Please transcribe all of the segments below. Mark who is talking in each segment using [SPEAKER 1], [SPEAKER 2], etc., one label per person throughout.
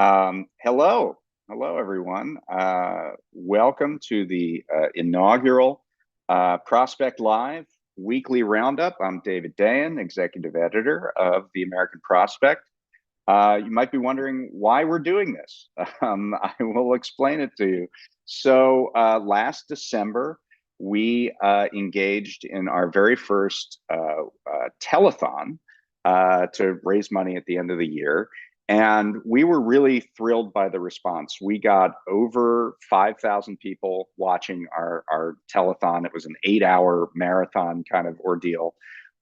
[SPEAKER 1] Hello, everyone. Welcome to the inaugural Prospect Live weekly roundup. I'm David Dayen, executive editor of the American Prospect. You might be wondering why we're doing this. I will explain it to you. So last December, we engaged in our very first telethon to raise money at the end of the year. And we were really thrilled by the response. We got over 5,000 people watching our telethon. It was an 8-hour marathon kind of ordeal.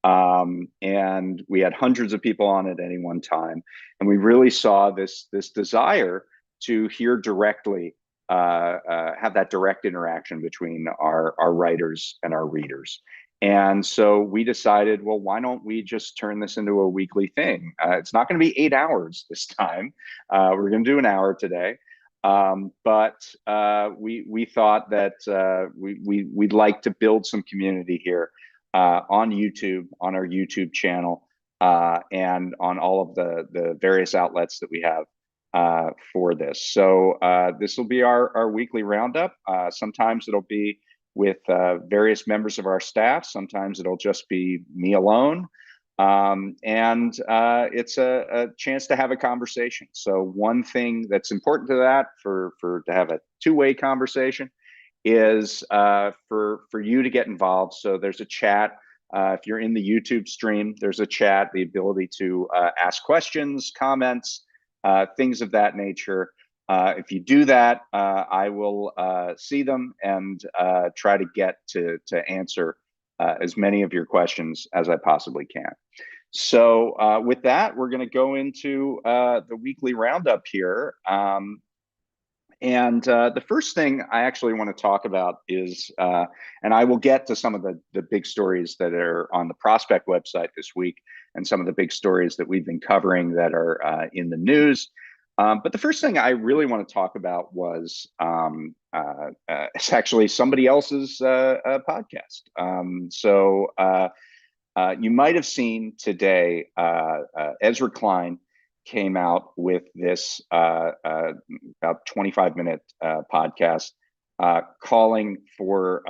[SPEAKER 1] And we had hundreds of people on at any one time. And we really saw this desire to hear directly, have that direct interaction between our writers and our readers. And so we decided, well, why don't we just turn this into a weekly thing? It's not going to be 8 hours this time. We're going to do an hour today. But we thought that we'd like to build some community here on YouTube, on our YouTube channel, and on all of the various outlets that we have for this. So this will be our weekly roundup. Sometimes it'll be with various members of our staff. Sometimes it'll just be me alone. And it's a chance to have a conversation. So one thing that's important to that, to have a two-way conversation, is for you to get involved. So there's a chat. If you're in the YouTube stream, there's a chat, the ability to ask questions, comments, things of that nature. If you do that, I will see them and try to get to answer as many of your questions as I possibly can. So with that, we're going to go into the weekly roundup here. And the first thing I actually want to talk about is, and I will get to some of the big stories that are on the Prospect website this week and some of the big stories that we've been covering that are in the news. But the first thing I really want to talk about was it's actually somebody else's podcast. So you might have seen today Ezra Klein came out with this about 25-minute podcast calling for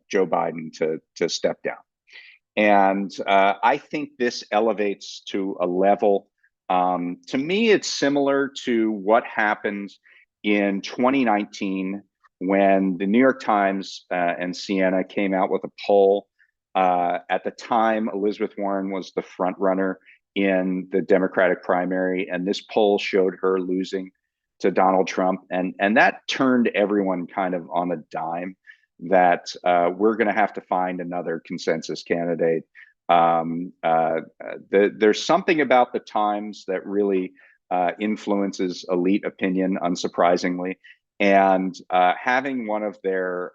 [SPEAKER 1] Joe Biden to step down. And I think this elevates to a level, to me, it's similar to what happened in 2019 when the New York Times and Siena came out with a poll. At the time, Elizabeth Warren was the front runner in the Democratic primary, and this poll showed her losing to Donald Trump, and that turned everyone kind of on a dime that we're going to have to find another consensus candidate. There's something about the Times that really influences elite opinion, unsurprisingly, and having one of their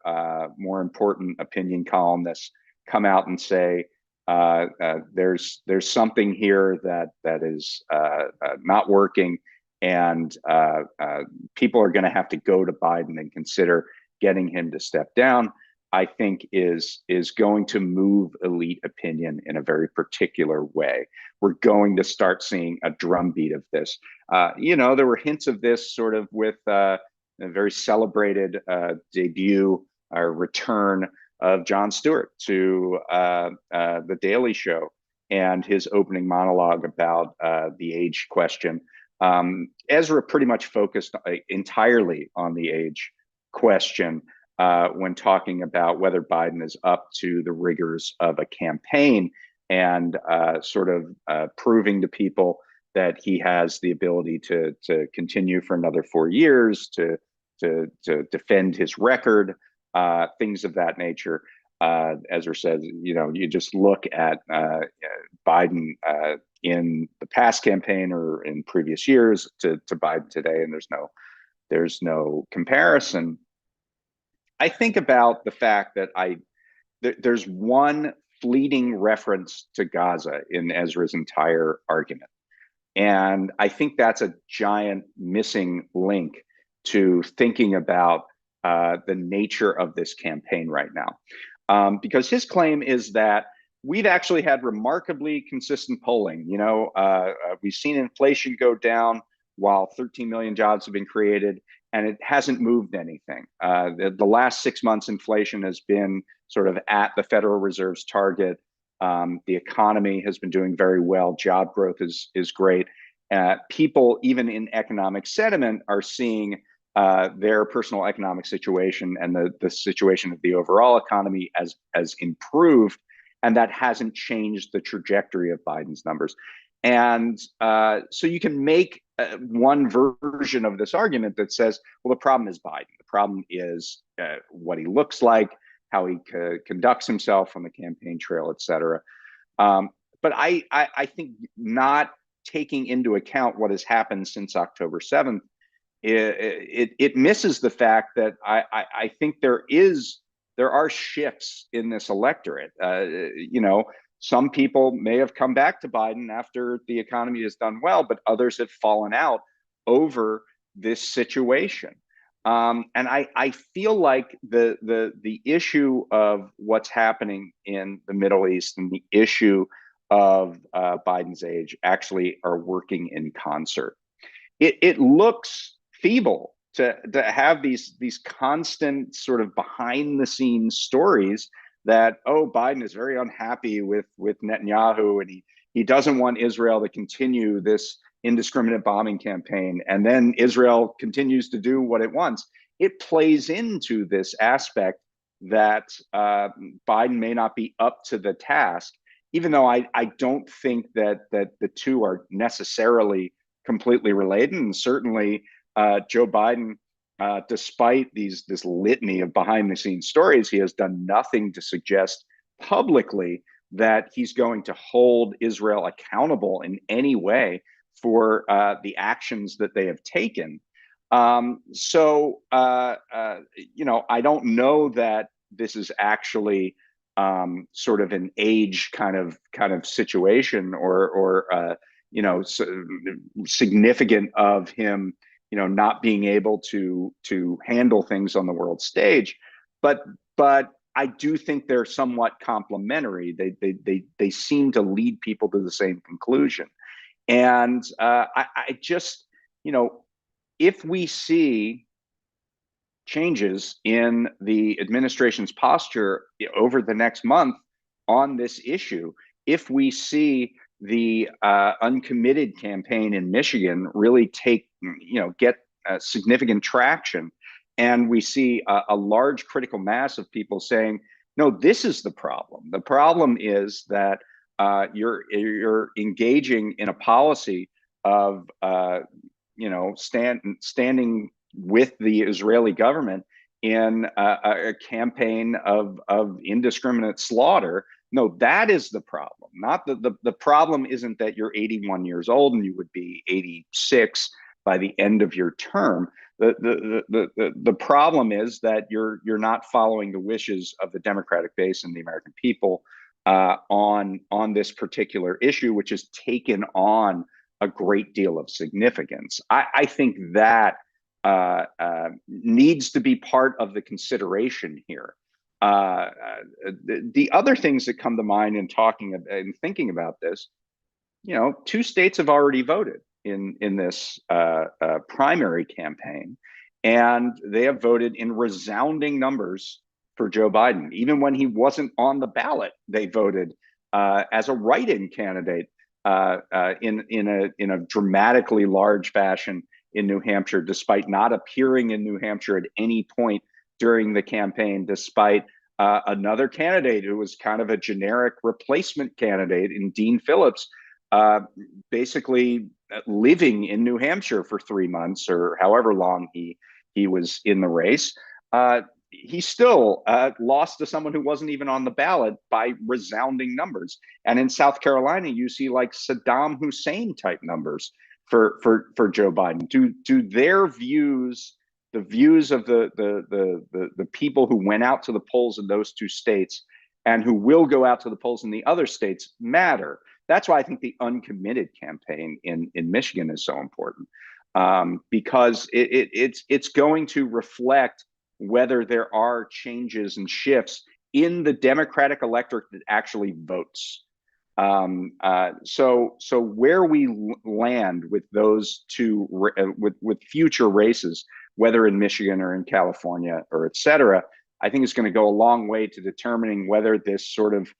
[SPEAKER 1] more important opinion columnists come out and say, there's something here that is not working, and people are going to have to go to Biden and consider getting him to step down, I think is going to move elite opinion in a very particular way. We're going to start seeing a drumbeat of this. There were hints of this sort of with a very celebrated debut or return of Jon Stewart to The Daily Show and his opening monologue about the age question. Ezra pretty much focused entirely on the age question when talking about whether Biden is up to the rigors of a campaign and sort of proving to people that he has the ability to continue for another 4 years, to defend his record, things of that nature. Ezra says, you just look at Biden in the past campaign or in previous years to Biden today, and there's no comparison. I think about the fact that there's one fleeting reference to Gaza in Ezra's entire argument. And I think that's a giant missing link to thinking about the nature of this campaign right now. Because his claim is that we've actually had remarkably consistent polling. We've seen inflation go down. while 13 million jobs have been created, and it hasn't moved anything. The last 6 months, inflation has been sort of at the Federal Reserve's target. The economy has been doing very well. Job growth is great. People, even in economic sentiment, are seeing their personal economic situation and the situation of the overall economy as improved, and that hasn't changed the trajectory of Biden's numbers. And so you can make one version of this argument that says, well, the problem is Biden. The problem is what he looks like, how he conducts himself on the campaign trail, et cetera. But I think not taking into account what has happened since October 7th, it misses the fact that I think there are shifts in this electorate. Some people may have come back to Biden after the economy has done well, but others have fallen out over this situation. And I feel like the issue of what's happening in the Middle East and the issue of Biden's age actually are working in concert. It looks feeble to have these constant sort of behind the scenes stories that, oh, Biden is very unhappy with Netanyahu, and he doesn't want Israel to continue this indiscriminate bombing campaign, and then Israel continues to do what it wants. It plays into this aspect that Biden may not be up to the task, even though I don't think that the two are necessarily completely related. And certainly Joe Biden, despite this litany of behind the scenes stories, he has done nothing to suggest publicly that he's going to hold Israel accountable in any way for the actions that they have taken. So I don't know that this is actually sort of an age kind of situation, or significant of him, not being able to handle things on the world stage. But I do think they're somewhat complementary. They seem to lead people to the same conclusion. And I just, if we see changes in the administration's posture over the next month on this issue, if we see the uncommitted campaign in Michigan really get significant traction, and we see a large critical mass of people saying, no, this is the problem. The problem is that you're engaging in a policy of standing with the Israeli government in a campaign of indiscriminate slaughter. No, that is the problem. Not the problem isn't that you're 81 years old and you would be 86 by the end of your term. The problem is that you're not following the wishes of the Democratic base and the American people on this particular issue, which has taken on a great deal of significance. I think that needs to be part of the consideration here. The other things that come to mind in talking and thinking about this, 2 states have already voted in this primary campaign, and they have voted in resounding numbers for Joe Biden. Even when he wasn't on the ballot, they voted as a write-in candidate in a dramatically large fashion in New Hampshire, despite not appearing in New Hampshire at any point during the campaign, despite another candidate who was kind of a generic replacement candidate in Dean Phillips, basically living in New Hampshire for 3 months or however long he was in the race. He still lost to someone who wasn't even on the ballot by resounding numbers. And in South Carolina, you see like Saddam Hussein type numbers for Joe Biden. Do their views, the views of the people who went out to the polls in those 2 states and who will go out to the polls in the other states matter? That's why I think the uncommitted campaign in Michigan is so important, because it's going to reflect whether there are changes and shifts in the Democratic electorate that actually votes. So where we land with those two, with future races, whether in Michigan or in California or et cetera, I think is going to go a long way to determining whether this sort of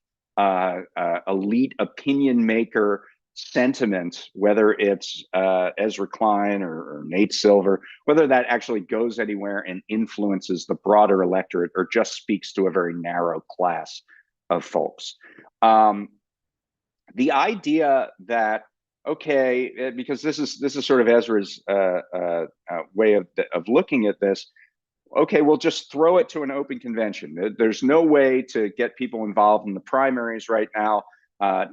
[SPEAKER 1] elite opinion maker sentiment, whether it's Ezra Klein or Nate Silver, whether that actually goes anywhere and influences the broader electorate or just speaks to a very narrow class of folks. The idea that, okay, because this is sort of Ezra's way of looking at this. Okay, we'll just throw it to an open convention. There's no way to get people involved in the primaries right now.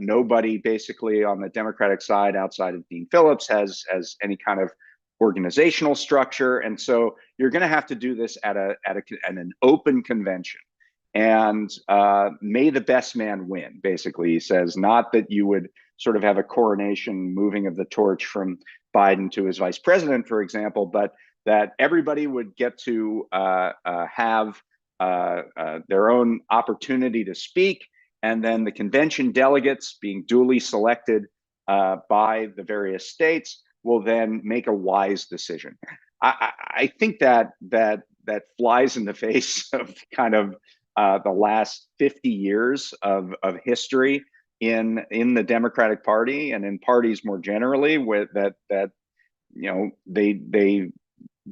[SPEAKER 1] Nobody basically on the Democratic side outside of Dean Phillips has any kind of organizational structure, and so you're going to have to do this at an open convention. And may the best man win, basically, he says. Not that you would sort of have a coronation moving of the torch from Biden to his vice president, for example, but that everybody would get to have their own opportunity to speak, and then the convention delegates, being duly selected by the various states, will then make a wise decision. I think that flies in the face of kind of the last 50 years of history in the Democratic Party and in parties more generally, with that they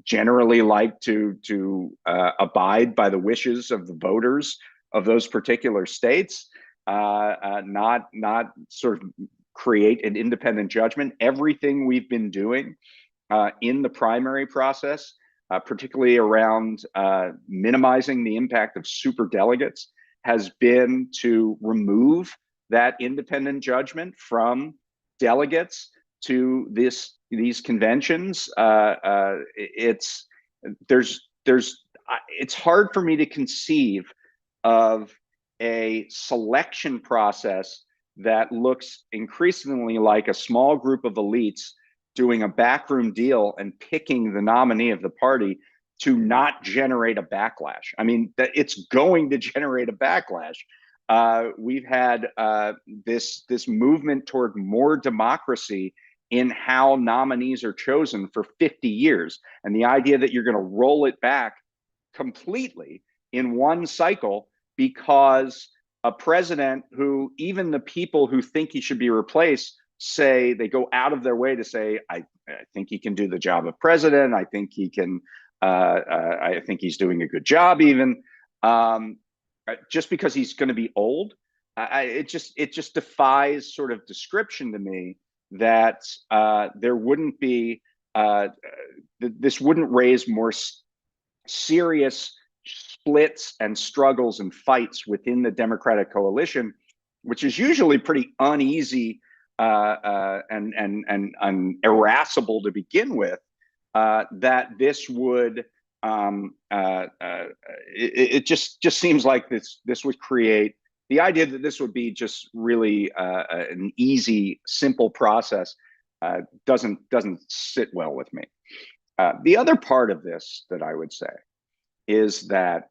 [SPEAKER 1] generally like to abide by the wishes of the voters of those particular states, not sort of create an independent judgment. Everything we've been doing in the primary process, particularly around minimizing the impact of superdelegates, has been to remove that independent judgment from delegates to these conventions. It's hard for me to conceive of a selection process that looks increasingly like a small group of elites doing a backroom deal and picking the nominee of the party to not generate a backlash. I mean, it's going to generate a backlash. We've had this movement toward more democracy in how nominees are chosen for 50 years. And the idea that you're going to roll it back completely in one cycle because a president who even the people who think he should be replaced say, they go out of their way to say, I think he can do the job of president. I think he can, I think he's doing a good job even. Just because he's going to be old, it just defies sort of description to me that there wouldn't be, this wouldn't raise more serious splits and struggles and fights within the Democratic coalition, which is usually pretty uneasy and irascible to begin with. That this would it just seems like this would create the idea that this would be just really an easy, simple process. Doesn't sit well with me. The other part of this that I would say is that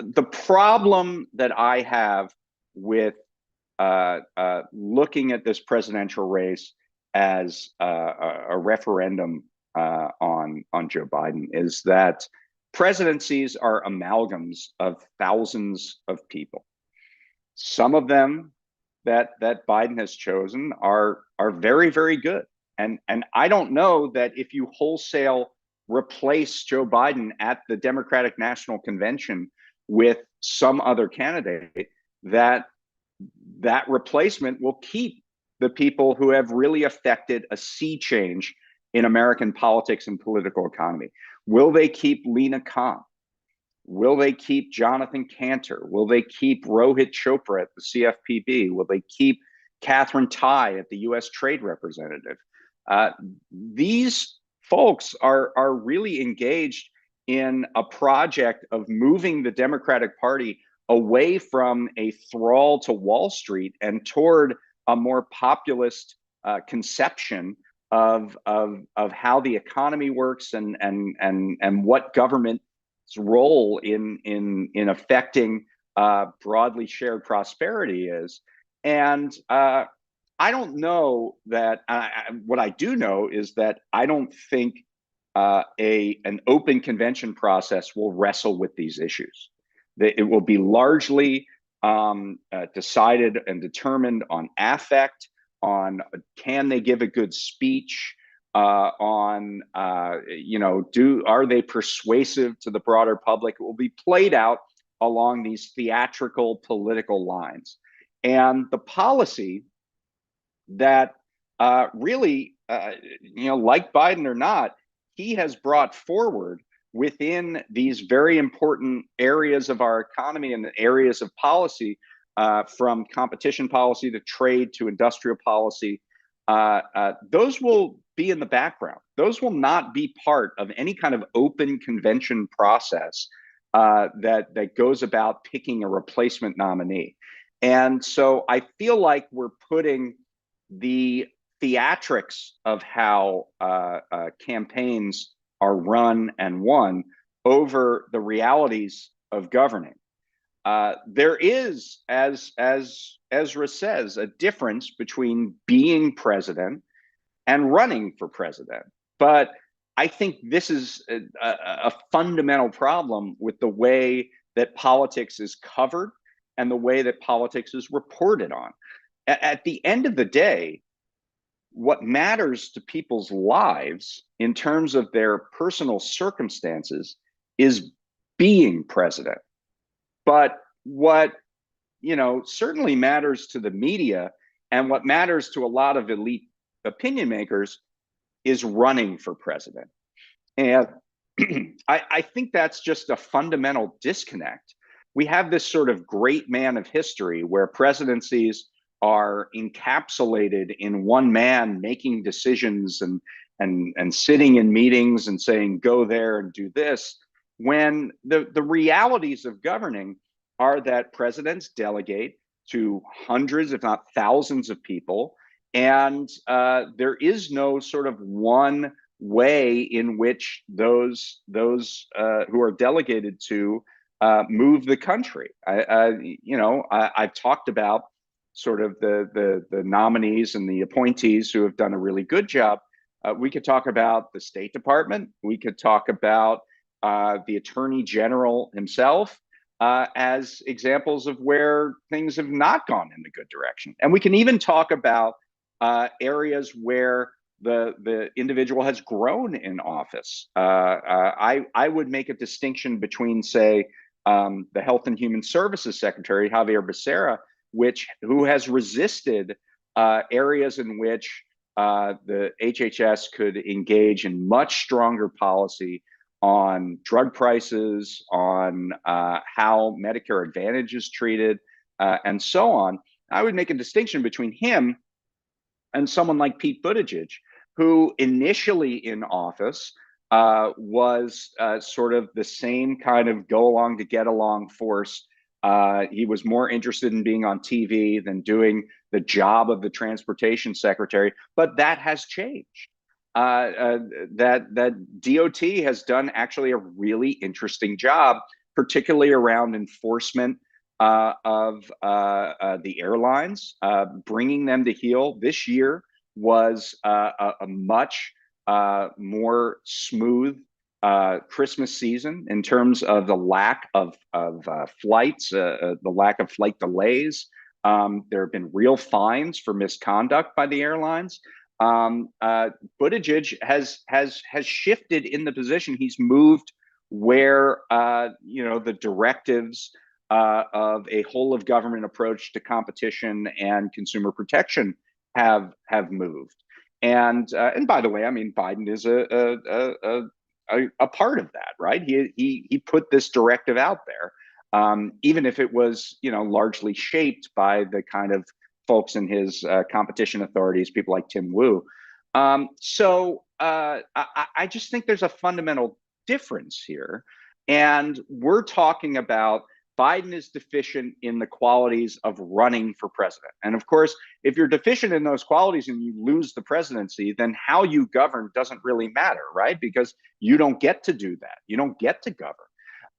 [SPEAKER 1] the problem that I have with looking at this presidential race as a referendum on Joe Biden is that presidencies are amalgams of thousands of people. Some of them that Biden has chosen are very, very good. And I don't know that if you wholesale replace Joe Biden at the Democratic National Convention with some other candidate, that replacement will keep the people who have really affected a sea change in American politics and political economy. Will they keep Lena Khan? Will they keep Jonathan Cantor? Will they keep Rohit Chopra at the CFPB? Will they keep Catherine Tai at the U.S. Trade Representative? These folks are really engaged in a project of moving the Democratic Party away from a thrall to Wall Street and toward a more populist conception of how the economy works and what government's role in affecting broadly shared prosperity is. And I don't know that. What I do know is that I don't think an open convention process will wrestle with these issues. It will be largely decided and determined on affect, on can they give a good speech, on are they persuasive to the broader public. It will be played out along these theatrical political lines, and the policy that really, like Biden or not, he has brought forward within these very important areas of our economy and areas of policy, from competition policy to trade to industrial policy. Those will be in the background. Those will not be part of any kind of open convention process that goes about picking a replacement nominee. And so I feel like we're putting the theatrics of how campaigns are run and won over the realities of governing. There is, as Ezra says, a difference between being president and running for president. But I think this is a fundamental problem with the way that politics is covered and the way that politics is reported on. At the end of the day, what matters to people's lives in terms of their personal circumstances is being president. But what certainly matters to the media and what matters to a lot of elite opinion makers is running for president. And I think that's just a fundamental disconnect. We have this sort of great man of history where presidencies are encapsulated in one man making decisions and sitting in meetings and saying, go there and do this, when the realities of governing are that presidents delegate to hundreds, if not thousands of people. And there is no sort of one way in which those who are delegated to move the country. I've talked about sort of the nominees and the appointees who have done a really good job. We could talk about the State Department. We could talk about the Attorney General himself as examples of where things have not gone in the good direction. And we can even talk about areas where the individual has grown in office. I would make a distinction between, say, the Health and Human Services Secretary, Javier Becerra, who has resisted areas in which the HHS could engage in much stronger policy on drug prices, on how Medicare Advantage is treated, and so on. I would make a distinction between him and someone like Pete Buttigieg, who initially in office was sort of the same kind of go along to get along force. He was more interested in being on TV than doing the job of the transportation secretary, but that has changed. That DOT has done actually a really interesting job, particularly around enforcement of the airlines, bringing them to heel. This year was a much more smooth Christmas season in terms of the lack of flights, the lack of flight delays. There have been real fines for misconduct by the airlines. Buttigieg has shifted in the position. He's moved where the directives of a whole of government approach to competition and consumer protection have moved. And by the way, I mean, Biden is a part of that, right? He put this directive out there, even if it was largely shaped by the kind of folks in his competition authorities, people like Tim Wu. So I just think there's a fundamental difference here, and we're talking about Biden is deficient in the qualities of running for president. And of course, if you're deficient in those qualities and you lose the presidency, then how you govern doesn't really matter, right? Because you don't get to do that. You don't get to govern.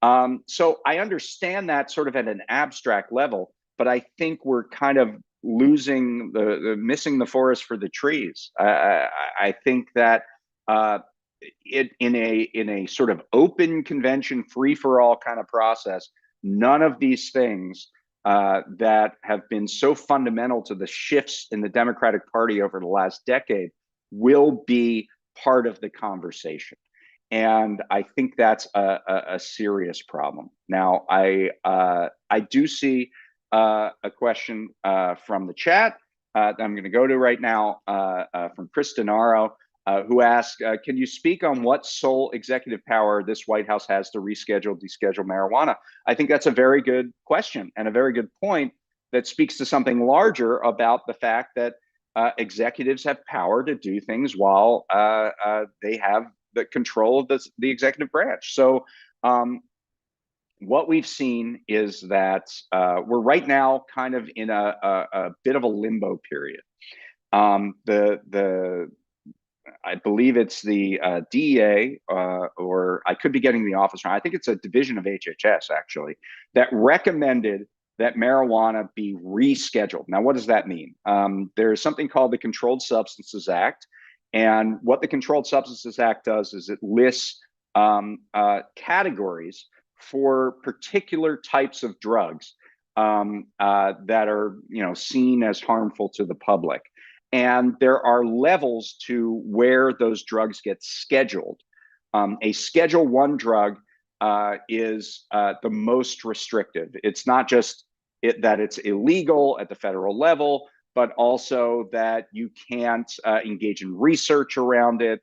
[SPEAKER 1] So I understand that sort of at an abstract level, but I think we're kind of losing missing the forest for the trees. I think that it in a sort of open convention, free for all kind of process, none of these things that have been so fundamental to the shifts in the Democratic Party over the last decade will be part of the conversation. And I think that's a serious problem. Now, I do see a question from the chat that I'm going to go to right now from Chris Denaro, who asked, can you speak on what sole executive power this White House has to reschedule, deschedule marijuana? I think that's a very good question and a very good point that speaks to something larger about the fact that executives have power to do things while they have the control of the executive branch. So what we've seen is that we're right now kind of in a bit of a limbo period. I believe it's the DEA, or I could be getting the office wrong. I think it's a division of HHS actually that recommended that marijuana be rescheduled. Now, what does that mean? There's something called the Controlled Substances Act. And what the Controlled Substances Act does is it lists categories for particular types of drugs that are, seen as harmful to the public. And there are levels to where those drugs get scheduled. A Schedule 1 drug is the most restrictive. It's not just that it's illegal at the federal level, but also that you can't engage in research around it.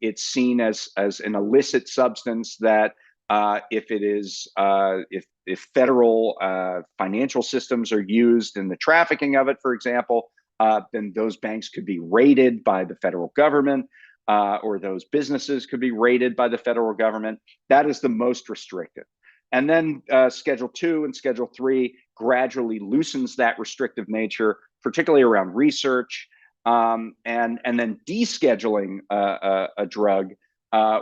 [SPEAKER 1] It's seen as an illicit substance that if it is, if federal financial systems are used in the trafficking of it, for example, then those banks could be raided by the federal government, or those businesses could be raided by the federal government. That is the most restrictive. And then Schedule 2 and Schedule 3 gradually loosens that restrictive nature, particularly around research. And then descheduling a drug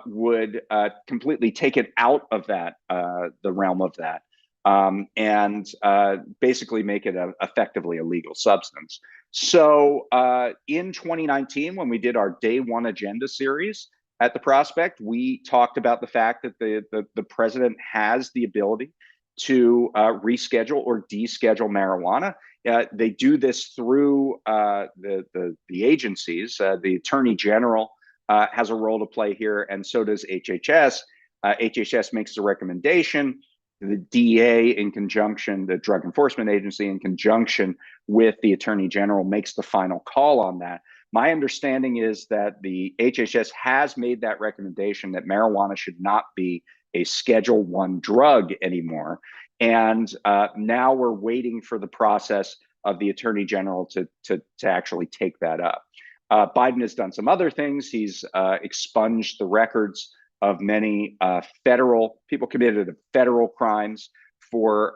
[SPEAKER 1] would completely take it out of that, the realm of that, and basically make it effectively a legal substance. So in 2019, when we did our Day One Agenda series at the Prospect, we talked about the fact that the president has the ability to reschedule or deschedule marijuana. They do this through the agencies. The Attorney General has a role to play here, and so does HHS. HHS makes the recommendation. The DEA, in conjunction, the Drug Enforcement Agency, in conjunction with the Attorney General, makes the final call on that. My understanding is that the HHS has made that recommendation that marijuana should not be a Schedule 1 drug anymore. And now we're waiting for the process of the Attorney General to actually take that up. Biden has done some other things. He's expunged the records of many federal people committed to federal crimes for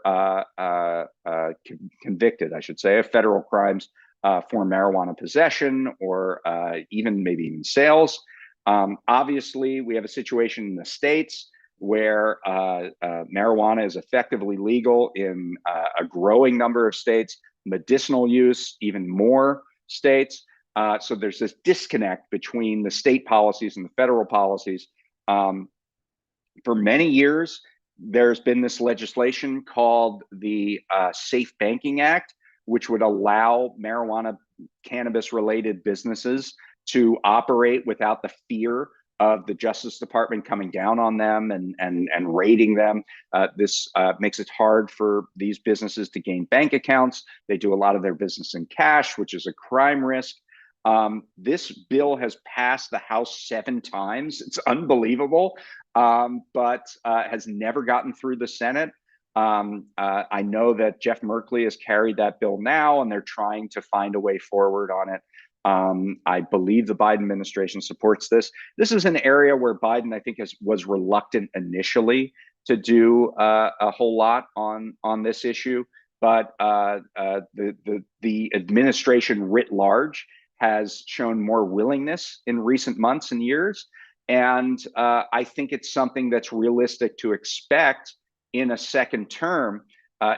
[SPEAKER 1] convicted, I should say, of federal crimes for marijuana possession or maybe even sales. Obviously, we have a situation in the states where marijuana is effectively legal in a growing number of states, medicinal use, even more states. So there's this disconnect between the state policies and the federal policies. For many years, there's been this legislation called the Safe Banking Act, which would allow marijuana, cannabis-related businesses to operate without the fear of the Justice Department coming down on them and raiding them. This makes it hard for these businesses to gain bank accounts. They do a lot of their business in cash, which is a crime risk. This bill has passed the House 7 times. It's unbelievable, but has never gotten through the Senate. I know that Jeff Merkley has carried that bill now, and they're trying to find a way forward on it. I believe the Biden administration supports this. This is an area where Biden, I think, was reluctant initially to do a whole lot on this issue, but the administration writ large has shown more willingness in recent months and years. And I think it's something that's realistic to expect in a second term,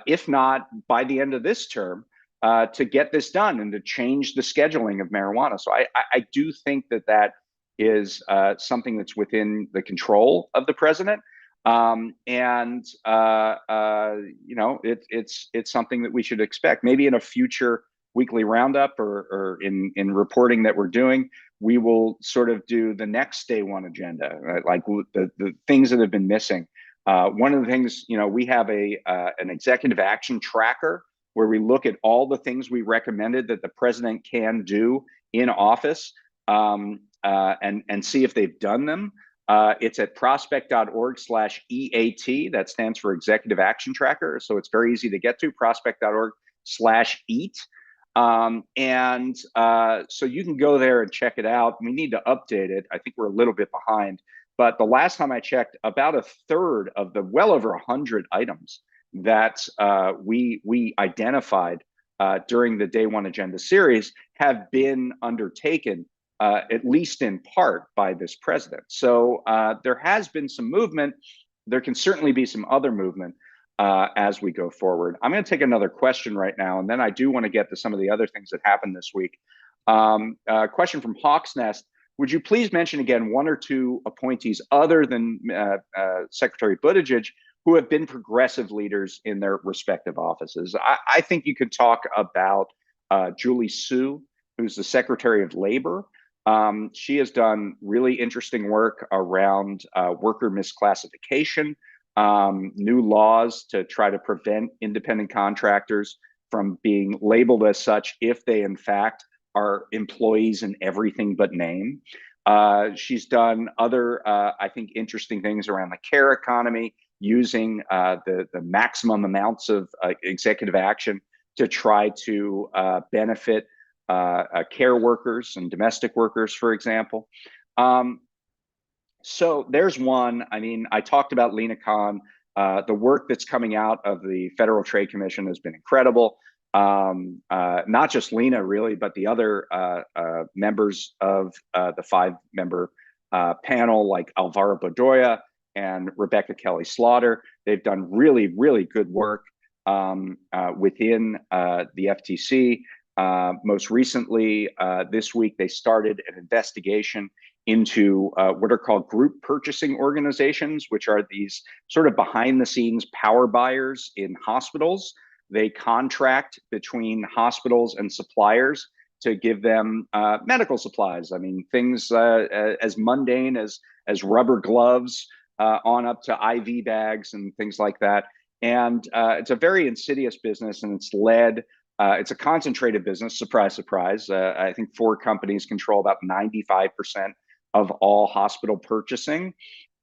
[SPEAKER 1] if not by the end of this term, to get this done and to change the scheduling of marijuana. So I do think that is something that's within the control of the president. And it's something that we should expect. Maybe in a future weekly roundup or in reporting that we're doing, we will sort of do the next day one agenda, right? Like the things that have been missing. One of the things, we have an executive action tracker where we look at all the things we recommended that the president can do in office, and see if they've done them. It's at prospect.org/EAT. That stands for Executive Action Tracker. So it's very easy to get to, prospect.org/EAT. So you can go there and check it out. We need to update it. I think we're a little bit behind. But the last time I checked, about a third of the well over 100 items that we identified during the Day One Agenda series have been undertaken, at least in part, by this president. So there has been some movement. There can certainly be some other movement as we go forward. I'm going to take another question right now, and then I do want to get to some of the other things that happened this week. Question from Hawk's Nest. Would you please mention again one or two appointees other than Secretary Buttigieg who have been progressive leaders in their respective offices? I think you could talk about Julie Su, who's the Secretary of Labor. She has done really interesting work around worker misclassification, new laws to try to prevent independent contractors from being labeled as such if they in fact are employees in everything but name. She's done other, I think, interesting things around the care economy, using the maximum amounts of executive action to try to benefit care workers and domestic workers, for example. So there's one. I mean, I talked about Lena Khan. The work that's coming out of the Federal Trade Commission has been incredible. Not just Lena, really, but the other members of the 5-member panel, like Alvaro Bedoya and Rebecca Kelly Slaughter. They've done really, really good work within the FTC. Most recently, this week, they started an investigation into what are called group purchasing organizations, which are these sort of behind the scenes power buyers in hospitals. They contract between hospitals and suppliers to give them medical supplies. I mean, things as mundane as rubber gloves on up to IV bags and things like that. And it's a very insidious business, and it's a concentrated business. Surprise, surprise. I think 4 companies control about 95% of all hospital purchasing.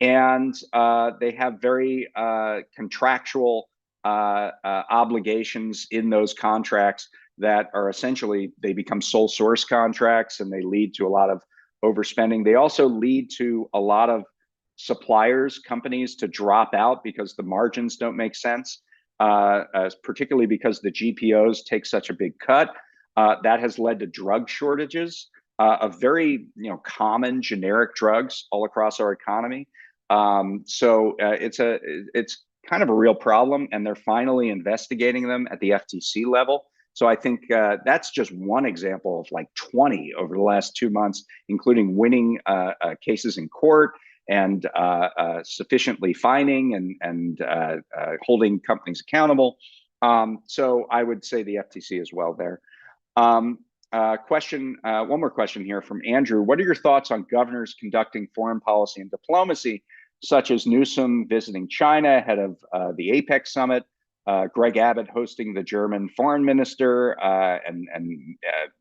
[SPEAKER 1] And they have very contractual obligations in those contracts that are essentially, they become sole source contracts, and they lead to a lot of overspending. They also lead to a lot of suppliers, companies, to drop out because the margins don't make sense, particularly because the GPOs take such a big cut. That has led to drug shortages of very common generic drugs all across our economy. So it's kind of a real problem, and they're finally investigating them at the FTC level. So I think that's just one example of like 20 over the last 2 months, including winning cases in court and sufficiently fining and holding companies accountable. So I would say the FTC as well there. One more question here from Andrew. What are your thoughts on governors conducting foreign policy and diplomacy, such as Newsom visiting China ahead of the AIPAC summit, Greg Abbott hosting the German foreign minister, and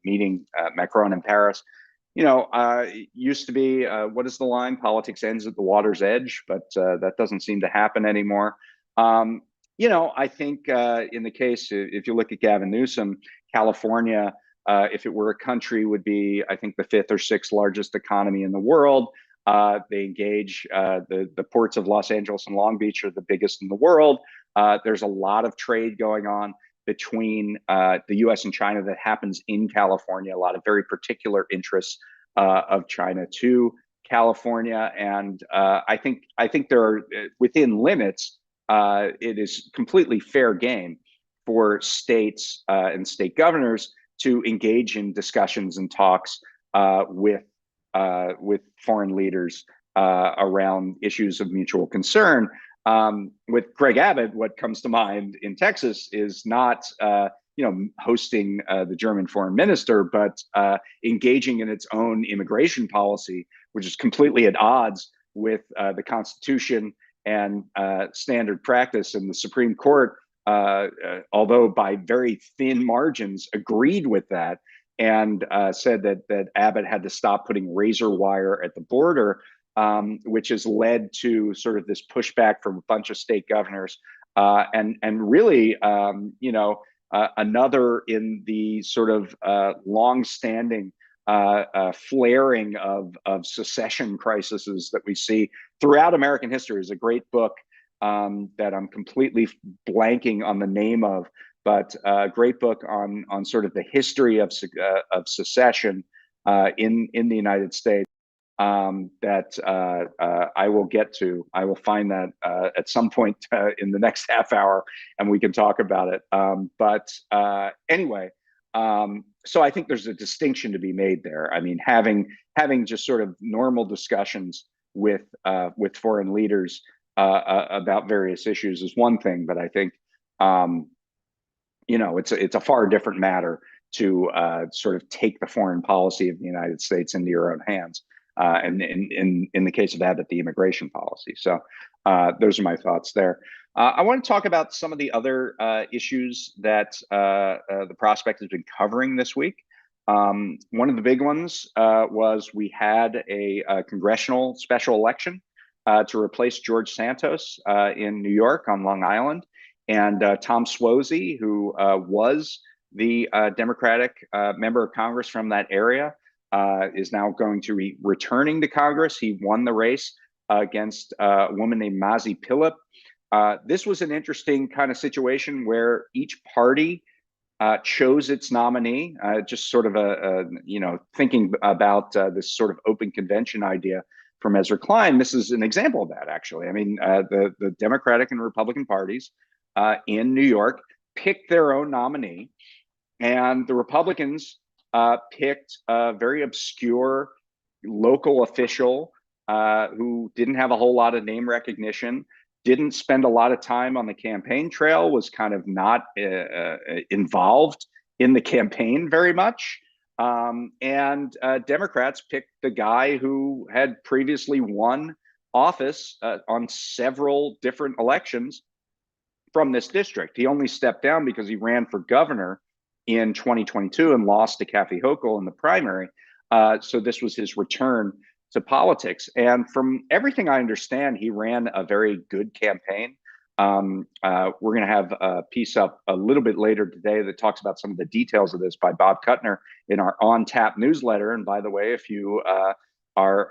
[SPEAKER 1] meeting Macron in Paris? Used to be, what is the line? Politics ends at the water's edge, but that doesn't seem to happen anymore. I think in the case, if you look at Gavin Newsom, California, if it were a country, would be, I think, the 5th or 6th largest economy in the world. They engage, the ports of Los Angeles and Long Beach are the biggest in the world. There's a lot of trade going on between the US and China that happens in California, a lot of very particular interests of China to California, and I think there are within limits. It is completely fair game for states and state governors to engage in discussions and talks with foreign leaders around issues of mutual concern. With Greg Abbott, what comes to mind in Texas is not hosting the German foreign minister, but engaging in its own immigration policy, which is completely at odds with the Constitution and standard practice. And the Supreme Court, although by very thin margins, agreed with that and said that Abbott had to stop putting razor wire at the border, which has led to sort of this pushback from a bunch of state governors, and really, another in the sort of long-standing flaring of secession crises that we see throughout American history. Is a great book that I'm completely blanking on the name of, but a great book on sort of the history of secession in the United States. That I will get to. I will find that at some point in the next half hour, and we can talk about it. Anyway, so I think there's a distinction to be made there. I mean, having just sort of normal discussions with foreign leaders about various issues is one thing, but I think it's a far different matter to sort of take the foreign policy of the United States into your own hands. And in the case of Abbott, the immigration policy. So those are my thoughts there. I want to talk about some of the other issues that the Prospect has been covering this week. One of the big ones was we had a congressional special election to replace George Santos in New York on Long Island. And Tom Suozzi, who was the Democratic member of Congress from that area, is now going to be returning to Congress. He won the race against a woman named Mazi Pilip. This was an interesting kind of situation where each party chose its nominee. Just sort of thinking about this sort of open convention idea from Ezra Klein. This is an example of that, actually. I mean, the Democratic and Republican parties in New York picked their own nominee, and the Republicans picked a very obscure local official who didn't have a whole lot of name recognition, didn't spend a lot of time on the campaign trail, was kind of not involved in the campaign very much. And Democrats picked the guy who had previously won office on several different elections from this district. He only stepped down because he ran for governor in 2022 and lost to Kathy Hochul in the primary. So this was his return to politics. And from everything I understand, he ran a very good campaign. We're going to have a piece up a little bit later today that talks about some of the details of this by Bob Kuttner in our On Tap newsletter. And by the way, if you are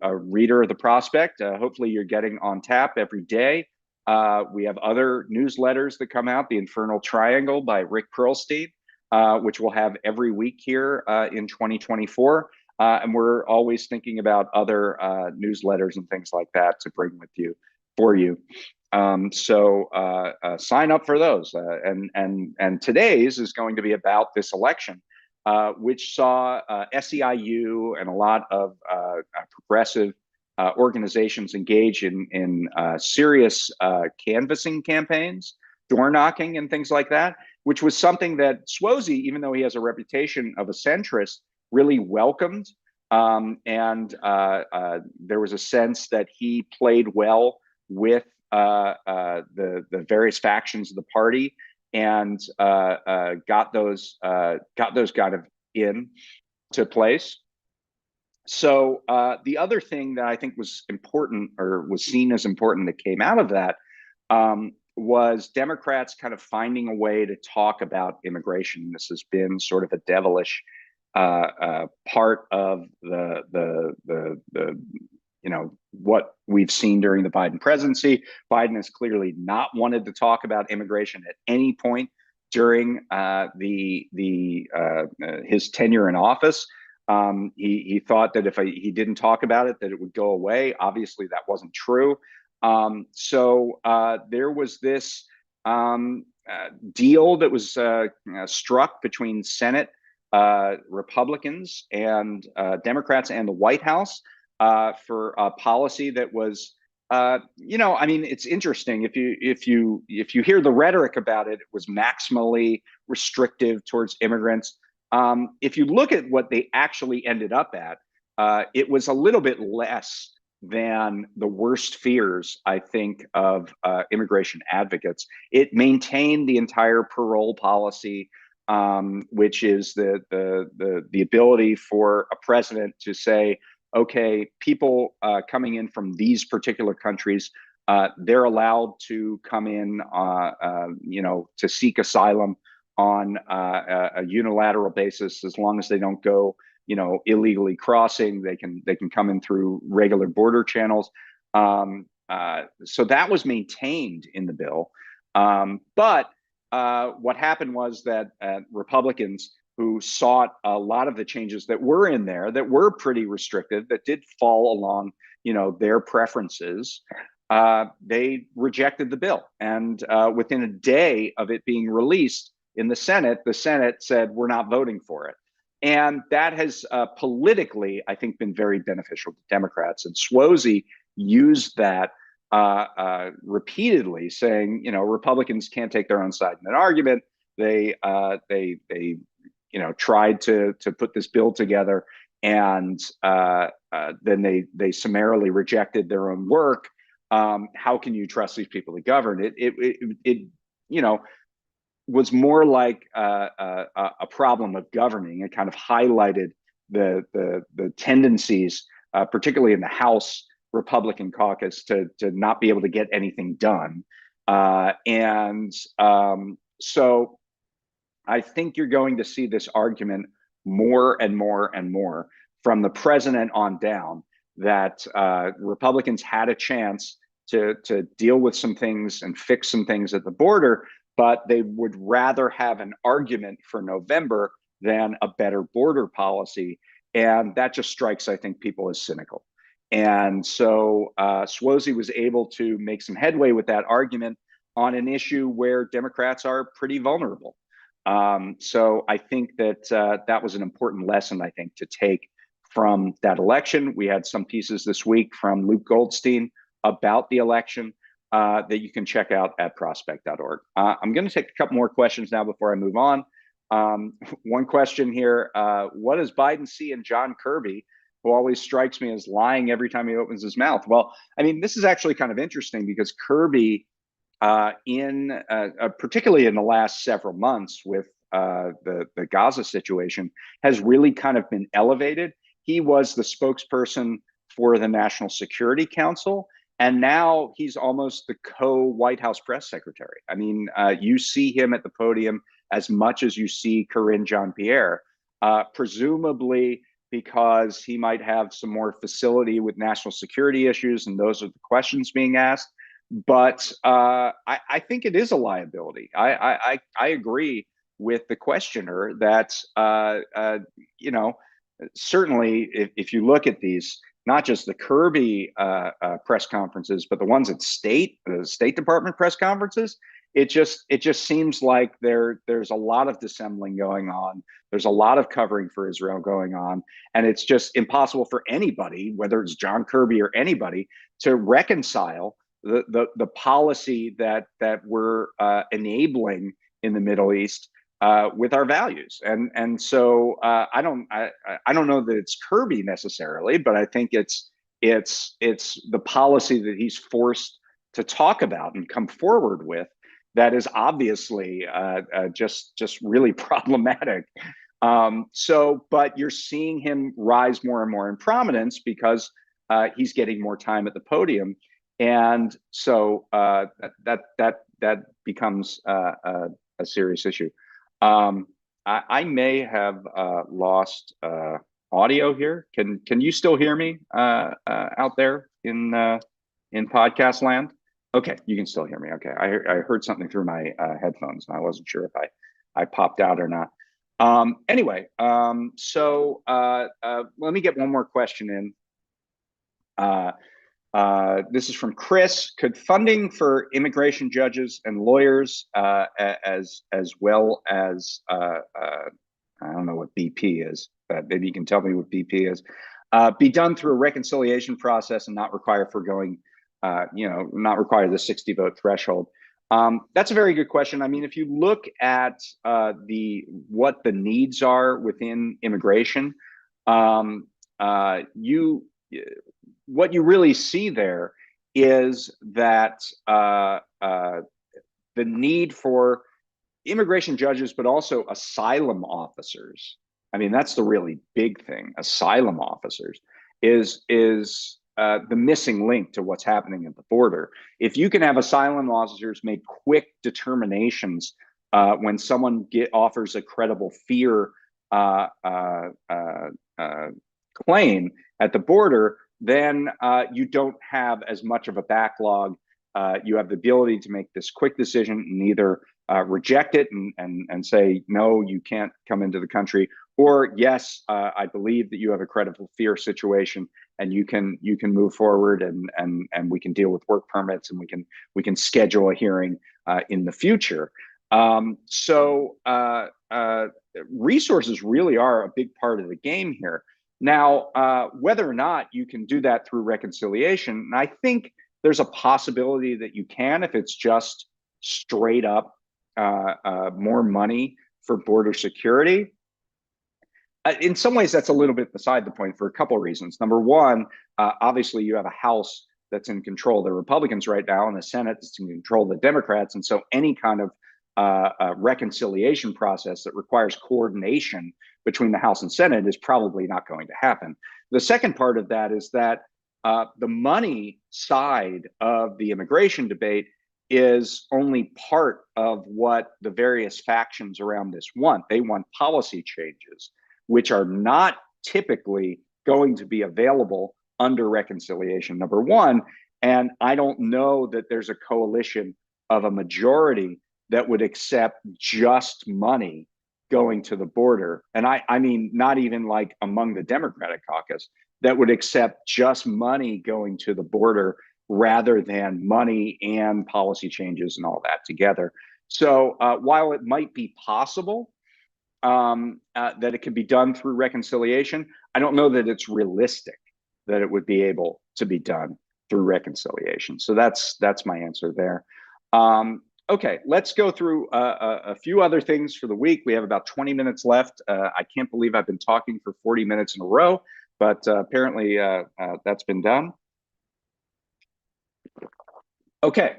[SPEAKER 1] a reader of the Prospect, hopefully you're getting On Tap every day. We have other newsletters that come out, The Infernal Triangle by Rick Perlstein, which we'll have every week here in 2024. And we're always thinking about other newsletters and things like that to bring with you for you. So sign up for those. And today's is going to be about this election, which saw SEIU and a lot of progressive organizations engage in serious canvassing campaigns, door knocking and things like that, which was something that Suozzi, even though he has a reputation of a centrist, really welcomed. And there was a sense that he played well with the various factions of the party and got those kind of in to place. So the other thing that I think was important, or was seen as important, that came out of that was Democrats kind of finding a way to talk about immigration. This has been sort of a devilish part of the what we've seen during the Biden presidency. Biden has clearly not wanted to talk about immigration at any point during his tenure in office. He thought that if he didn't talk about it, that it would go away. Obviously, that wasn't true. So there was this deal that was struck between Senate Republicans and Democrats and the White House for a policy that was, I mean, it's interesting if you hear the rhetoric about it, it was maximally restrictive towards immigrants. If you look at what they actually ended up at, it was a little bit less than the worst fears, I think, of immigration advocates. It maintained the entire parole policy, which is the ability for a president to say, okay, people coming in from these particular countries, they're allowed to come in, to seek asylum on a unilateral basis, as long as they don't go, illegally crossing. They can come in through regular border channels. So that was maintained in the bill. But what happened was that Republicans who sought a lot of the changes that were in there, that were pretty restrictive, that did fall along, their preferences, they rejected the bill. And within a day of it being released in the Senate said, we're not voting for it. And that has politically, I think, been very beneficial to Democrats. And Suozzi used that repeatedly, saying, Republicans can't take their own side in an argument. They tried to put this bill together, and then they summarily rejected their own work. How can you trust these people to govern? It was more like a problem of governing. It kind of highlighted the tendencies, particularly in the House Republican caucus, to not be able to get anything done. So I think you're going to see this argument more and more and more from the president on down, that Republicans had a chance to deal with some things and fix some things at the border, but they would rather have an argument for November than a better border policy. And that just strikes, I think, people as cynical. And so Suozzi was able to make some headway with that argument on an issue where Democrats are pretty vulnerable. So I think that that was an important lesson, I think, to take from that election. We had some pieces this week from Luke Goldstein about the election that you can check out at prospect.org. I'm going to take a couple more questions now before I move on. One question here, what does Biden see in John Kirby, who always strikes me as lying every time he opens his mouth? Well, I mean, this is actually kind of interesting, because Kirby, particularly in the last several months with the Gaza situation, has really kind of been elevated. He was the spokesperson for the National Security Council, and now he's almost the co-White House press secretary. I mean, you see him at the podium as much as you see Karine Jean-Pierre, presumably because he might have some more facility with national security issues, and those are the questions being asked. But I think it is a liability. I agree with the questioner that, certainly if you look at these, not just the Kirby press conferences, but the ones at the State Department press conferences, it just seems like there's a lot of dissembling going on. There's a lot of covering for Israel going on, and it's just impossible for anybody, whether it's John Kirby or anybody, to reconcile the policy that we're enabling in the Middle East with our values. And so I don't know that it's Kirby necessarily, but I think it's the policy that he's forced to talk about and come forward with that is obviously just really problematic. But you're seeing him rise more and more in prominence because he's getting more time at the podium. And so that becomes a serious issue. I may have lost audio here. Can you still hear me out there in podcast land? Okay, you can still hear me. Okay, I heard something through my headphones, and I wasn't sure if I popped out or not. Anyway, let me get one more question in. This is from Chris. Could funding for immigration judges and lawyers, as well as I don't know what BP is, but maybe you can tell me what BP is, be done through a reconciliation process and not require foregoing, not require the 60 vote threshold? That's a very good question. I mean, if you look at what the needs are within immigration, what you really see there is that the need for immigration judges, but also asylum officers. I mean, that's the really big thing. Asylum officers is the missing link to what's happening at the border. If you can have asylum officers make quick determinations when someone offers a credible fear claim at the border, then you don't have as much of a backlog. You have the ability to make this quick decision and either reject it and say, no, you can't come into the country, or yes, I believe that you have a credible fear situation and you can move forward and we can deal with work permits and we can schedule a hearing in the future. Resources really are a big part of the game here. Now, whether or not you can do that through reconciliation, I think there's a possibility that you can if it's just straight up more money for border security. In some ways, that's a little bit beside the point for a couple of reasons. Number one, obviously, you have a House that's in control of the Republicans right now and a Senate that's in control of the Democrats. And so any kind of reconciliation process that requires coordination between the House and Senate is probably not going to happen. The second part of that is that the money side of the immigration debate is only part of what the various factions around this want. They want policy changes, which are not typically going to be available under reconciliation, number one. And I don't know that there's a coalition of a majority that would accept just money going to the border. And I mean, not even like among the Democratic caucus, that would accept just money going to the border rather than money and policy changes and all that together. So while it might be possible that it can be done through reconciliation, I don't know that it's realistic that it would be able to be done through reconciliation. So that's my answer there. Okay, let's go through a few other things for the week. We have about 20 minutes left. I can't believe I've been talking for 40 minutes in a row, but apparently that's been done. Okay,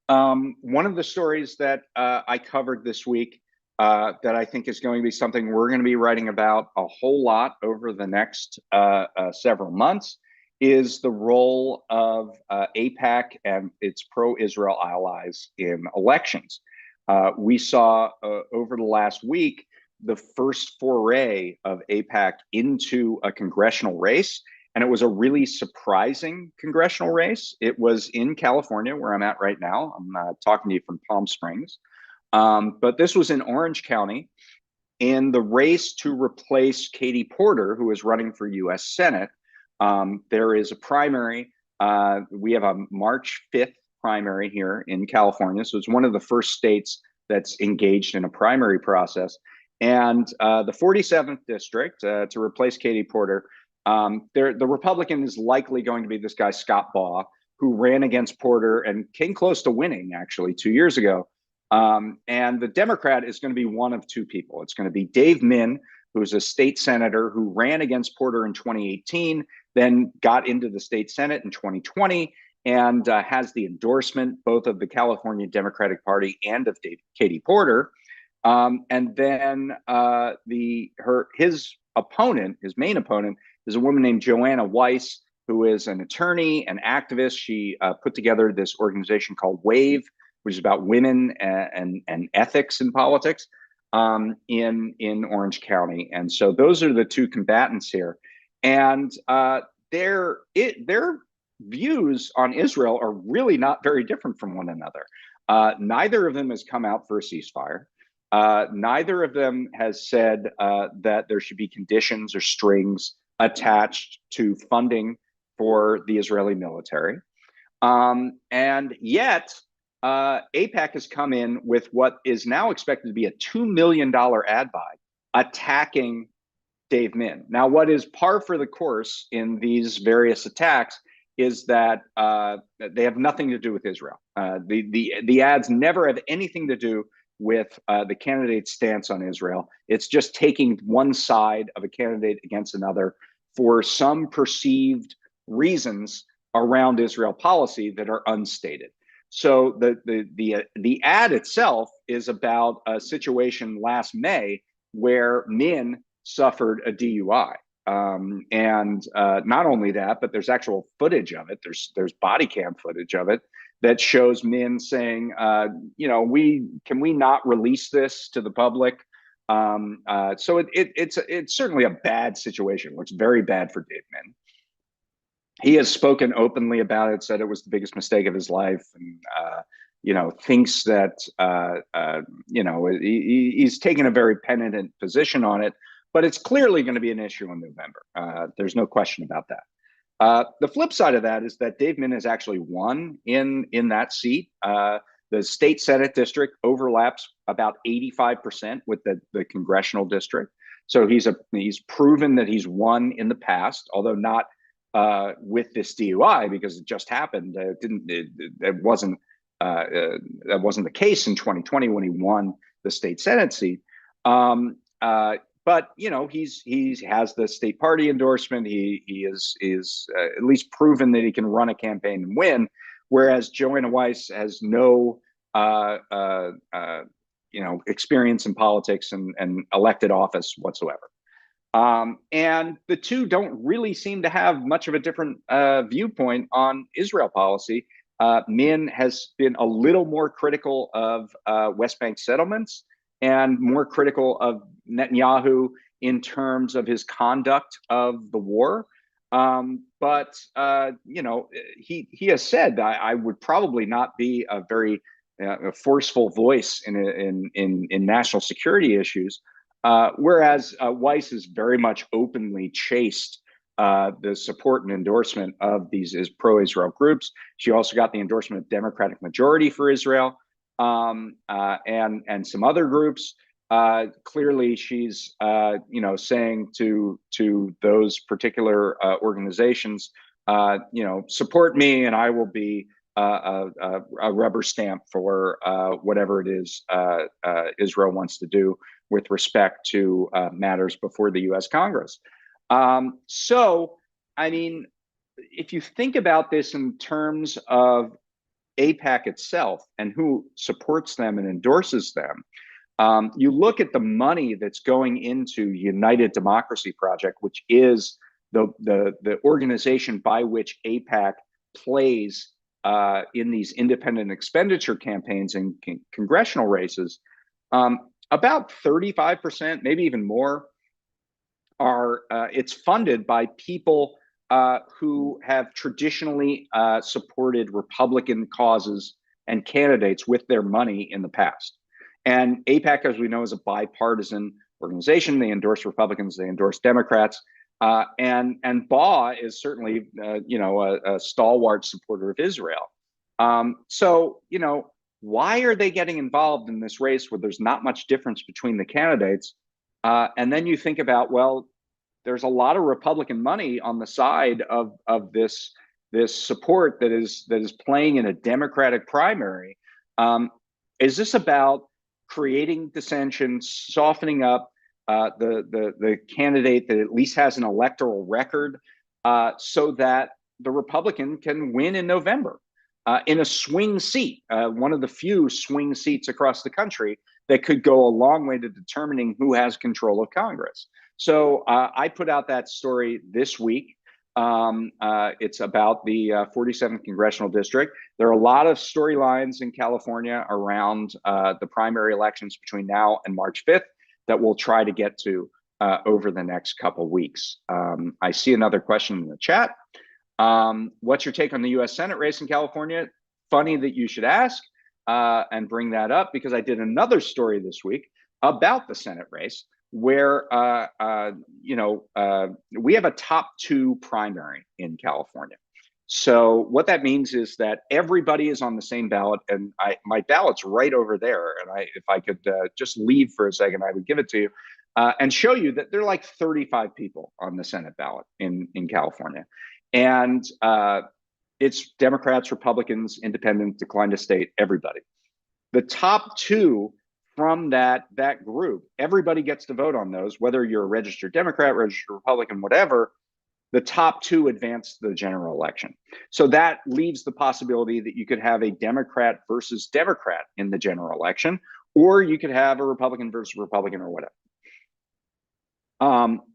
[SPEAKER 1] one of the stories that I covered this week that I think is going to be something we're going to be writing about a whole lot over the next several months is the role of AIPAC and its pro-Israel allies in elections. We saw over the last week the first foray of AIPAC into a congressional race, and it was a really surprising congressional race. It was in California, where I'm at right now. I'm talking to you from Palm Springs. But this was in Orange County in the race to replace Katie Porter, who is running for U.S. Senate. There is a primary. We have a March 5th primary here in California. So it's one of the first states that's engaged in a primary process. And the 47th district to replace Katie Porter, the Republican is likely going to be this guy, Scott Baugh, who ran against Porter and came close to winning, actually, 2 years ago. And the Democrat is going to be one of two people. It's going to be Dave Min, who's a state senator who ran against Porter in 2018, then got into the state Senate in 2020, and has the endorsement both of the California Democratic Party and of Katie Porter. And then his main opponent, is a woman named Joanna Weiss, who is an attorney, an activist. She put together this organization called WAVE, which is about women and ethics in politics in Orange County. And so those are the two combatants here. And their views on Israel are really not very different from one another. Neither of them has come out for a ceasefire. Neither of them has said that there should be conditions or strings attached to funding for the Israeli military. And yet, AIPAC has come in with what is now expected to be a $2 million ad buy attacking Dave Min. Now, what is par for the course in these various attacks is that they have nothing to do with Israel. The ads never have anything to do with the candidate's stance on Israel. It's just taking one side of a candidate against another for some perceived reasons around Israel policy that are unstated. So the ad itself is about a situation last May where Min suffered a DUI. And not only that, but there's actual footage of it. There's body cam footage of it that shows Min saying, can we not release this to the public? So it's certainly a bad situation. It looks very bad for Dave Min. He has spoken openly about it, said it was the biggest mistake of his life, and thinks that he's taken a very penitent position on it. But it's clearly going to be an issue in November. There's no question about that. The flip side of that is that Dave Min has actually won in that seat. The state Senate district overlaps about 85% with the congressional district. So he's proven that he's won in the past, although not with this DUI, because it just happened. That wasn't the case in 2020 when he won the state Senate seat. But he has the state party endorsement. He is at least proven that he can run a campaign and win, whereas Joanna Weiss has no experience in politics and elected office whatsoever. And the two don't really seem to have much of a different viewpoint on Israel policy. Min has been a little more critical of West Bank settlements and more critical of Netanyahu in terms of his conduct of the war. But he has said I would probably not be a very forceful voice in national security issues, whereas Weiss has very much openly chased the support and endorsement of these pro-Israel groups. She also got the endorsement of Democratic Majority for Israel. And some other groups. Clearly, she's saying to those particular organizations, support me, and I will be a rubber stamp for whatever it is Israel wants to do with respect to matters before the U.S. Congress. So, I mean, if you think about this in terms of AIPAC itself and who supports them and endorses them, you look at the money that's going into United Democracy Project, which is the organization by which AIPAC plays in these independent expenditure campaigns and congressional races. About 35%, maybe even more, it's funded by people who have traditionally supported Republican causes and candidates with their money in the past. And AIPAC, as we know, is a bipartisan organization. They endorse Republicans, they endorse Democrats, and BA is certainly a stalwart supporter of Israel. So why are they getting involved in this race where there's not much difference between the candidates? And then you think about, well, there's a lot of Republican money on the side of this support that is playing in a Democratic primary. Is this about creating dissension, softening up the candidate that at least has an electoral record, so that the Republican can win in November in a swing seat, one of the few swing seats across the country that could go a long way to determining who has control of Congress? So I put out that story this week. It's about the 47th Congressional District. There are a lot of storylines in California around the primary elections between now and March 5th that we'll try to get to over the next couple weeks. I see another question in the chat. What's your take on the U.S. Senate race in California? Funny that you should ask and bring that up, because I did another story this week about the Senate race, where we have a top two primary in California. So what that means is that everybody is on the same ballot, and my ballot's right over there. And if I could just leave for a second, I would give it to you and show you that there are like 35 people on the Senate ballot in California, and it's Democrats, Republicans, Independents, declined to state, everybody. The top two from that group, everybody gets to vote on those, whether you're a registered Democrat, registered Republican, whatever. The top two advance to the general election. So that leaves the possibility that you could have a Democrat versus Democrat in the general election, or you could have a Republican versus Republican or whatever.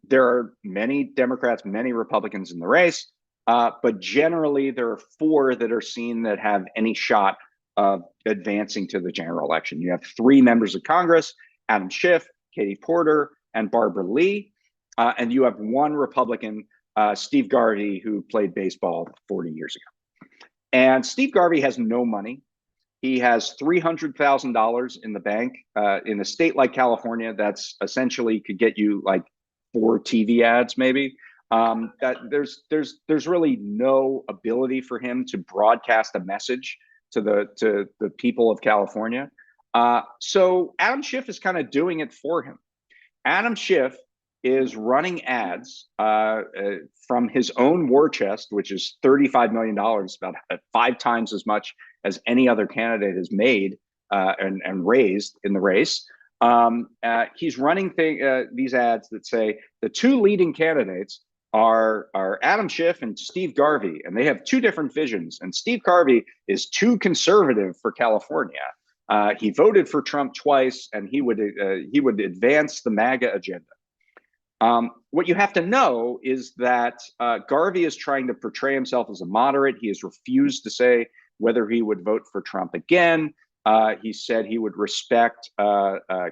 [SPEAKER 1] There are many Democrats, many Republicans in the race, but generally there are four that are seen that have any shot of advancing to the general election. You have three members of Congress, Adam Schiff, Katie Porter, and Barbara Lee, and you have one Republican, Steve Garvey, who played baseball 40 years ago. And Steve Garvey has no money. He has $300,000 in the bank. In a state like California, that's essentially could get you like 4 TV ads, maybe. That there's really no ability for him to broadcast a message to the people of California. So Adam Schiff is kind of doing it for him. Adam Schiff is running ads from his own war chest, which is $35 million, about 5 times as much as any other candidate has made and raised in the race. He's running these ads that say the two leading candidates are Adam Schiff and Steve Garvey, and they have two different visions. And Steve Garvey is too conservative for California. He voted for Trump twice, and he would advance the MAGA agenda. What you have to know is that Garvey is trying to portray himself as a moderate. He has refused to say whether he would vote for Trump again. He said he would respect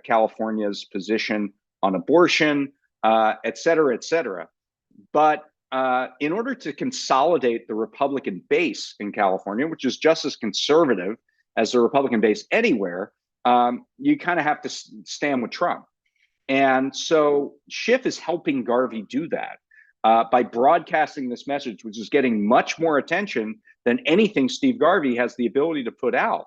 [SPEAKER 1] California's position on abortion, et cetera, et cetera. But in order to consolidate the Republican base in California, which is just as conservative as the Republican base anywhere, you kind of have to stand with Trump. And so Schiff is helping Garvey do that by broadcasting this message, which is getting much more attention than anything Steve Garvey has the ability to put out.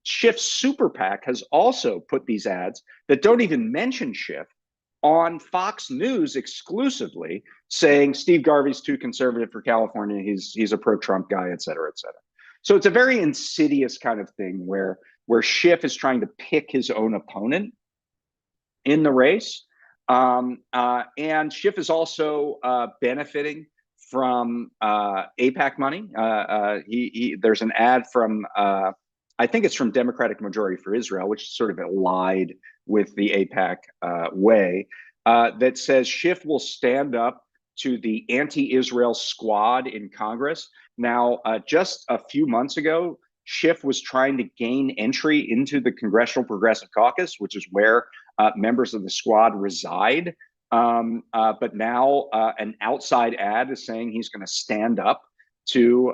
[SPEAKER 1] Schiff's super PAC has also put these ads that don't even mention Schiff on Fox News exclusively, saying Steve Garvey's too conservative for California. He's a pro-Trump guy, et cetera, et cetera. So it's a very insidious kind of thing where Schiff is trying to pick his own opponent in the race. And Schiff is also benefiting from AIPAC money. There's an ad from, I think it's from Democratic Majority for Israel, which sort of allied with the AIPAC way, that says Schiff will stand up to the anti-Israel squad in Congress. Now, just a few months ago, Schiff was trying to gain entry into the Congressional Progressive Caucus, which is where members of the squad reside. But now an outside ad is saying he's going to stand up to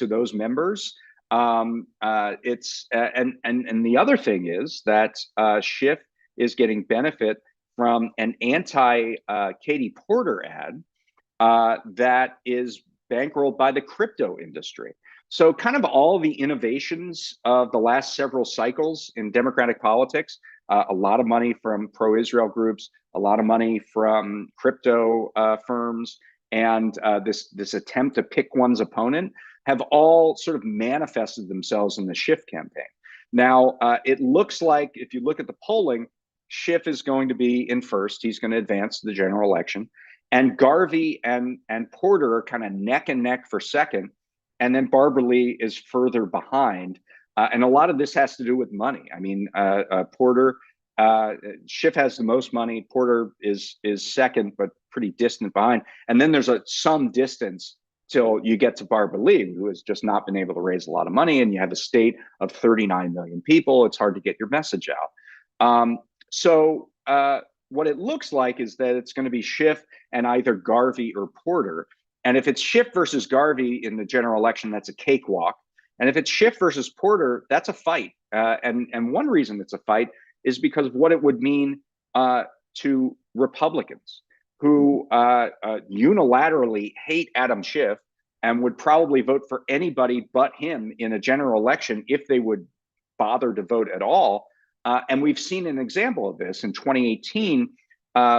[SPEAKER 1] those members. And the other thing is that Schiff is getting benefit from an anti-Katie Porter ad that is bankrolled by the crypto industry. So kind of all the innovations of the last several cycles in Democratic politics, a lot of money from pro-Israel groups, a lot of money from crypto firms, and this attempt to pick one's opponent have all sort of manifested themselves in the Schiff campaign. Now, it looks like if you look at the polling, Schiff is going to be in first. He's going to advance to the general election. And Garvey and Porter are kind of neck and neck for second. And then Barbara Lee is further behind. And a lot of this has to do with money. I mean, Schiff has the most money. Porter is second, but pretty distant behind. And then there's some distance till you get to Barbara Lee, who has just not been able to raise a lot of money. And you have a state of 39 million people. It's hard to get your message out. So what it looks like is that it's going to be Schiff and either Garvey or Porter. And if it's Schiff versus Garvey in the general election, that's a cakewalk. And if it's Schiff versus Porter, that's a fight. And one reason it's a fight is because of what it would mean to Republicans who unilaterally hate Adam Schiff and would probably vote for anybody but him in a general election if they would bother to vote at all. And we've seen an example of this in 2018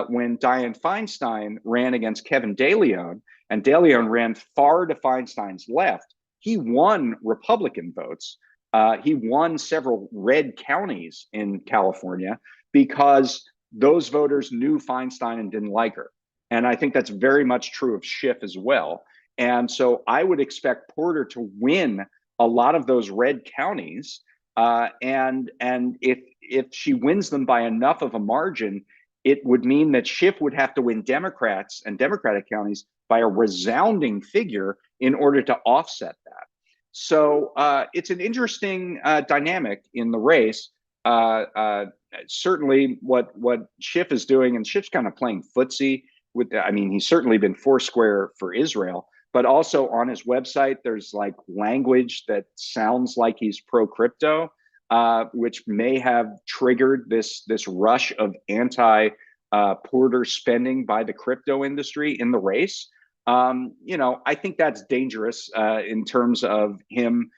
[SPEAKER 1] when Dianne Feinstein ran against Kevin DeLeon, and DeLeon ran far to Feinstein's left. He won Republican votes. He won several red counties in California because those voters knew Feinstein and didn't like her. And I think that's very much true of Schiff as well. And so I would expect Porter to win a lot of those red counties. And if she wins them by enough of a margin, it would mean that Schiff would have to win Democrats and Democratic counties by a resounding figure in order to offset that. So it's an interesting dynamic in the race. Certainly what Schiff is doing, and Schiff's kind of playing footsie with I mean, he's certainly been foursquare for Israel, but also on his website, there's like language that sounds like he's pro-crypto, which may have triggered this rush of anti-Porter spending by the crypto industry in the race. I think that's dangerous in terms of him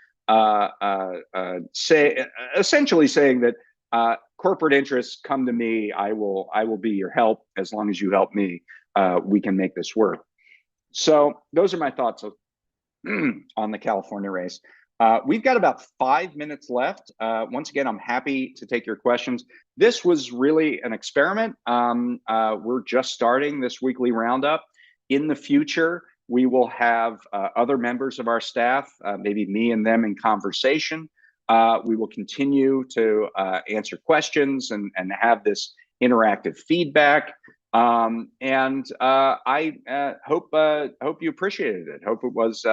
[SPEAKER 1] essentially saying that corporate interests come to me. I will be your help as long as you help me. We can make this work. So those are my thoughts on the California race. We've got about 5 minutes left. Once again, I'm happy to take your questions. This was really an experiment. We're just starting this weekly roundup. In the future, we will have other members of our staff, maybe me and them in conversation. We will continue to answer questions and have this interactive feedback. I hope you appreciated it. Hope it was